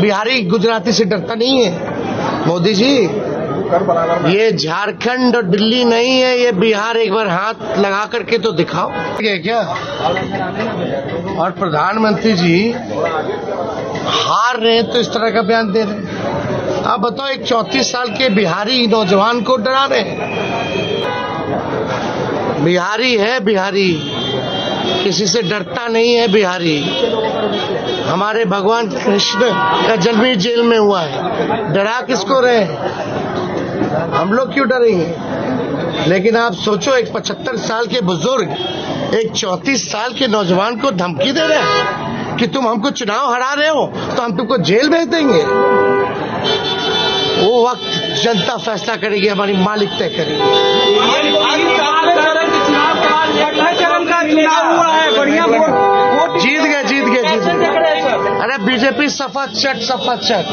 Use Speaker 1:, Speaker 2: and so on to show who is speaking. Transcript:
Speaker 1: बिहारी गुजराती से डरता नहीं है। मोदी जी, ये झारखंड और दिल्ली नहीं है, ये बिहार। एक बार हाथ लगा करके तो दिखाओ क्या। और प्रधानमंत्री जी हार रहे हैं तो इस तरह का बयान दे रहे हैं। आप बताओ, एक 34 साल के बिहारी नौजवान को डरा रहे हैं। बिहारी है, बिहारी किसी से डरता नहीं है। बिहारी, हमारे भगवान कृष्ण का जन्म ही जेल में हुआ है, डरा किसको रहे हैं? हम लोग क्यों डरेंगे? लेकिन आप सोचो, एक 75 साल के बुजुर्ग एक 34 साल के नौजवान को धमकी दे रहे हैं कि तुम हमको चुनाव हरा रहे हो तो हम तुमको जेल भेज देंगे। वो वक्त जनता फैसला करेगी, हमारी मालिक तय करेगी। जीत गए। अरे बीजेपी सफा चट।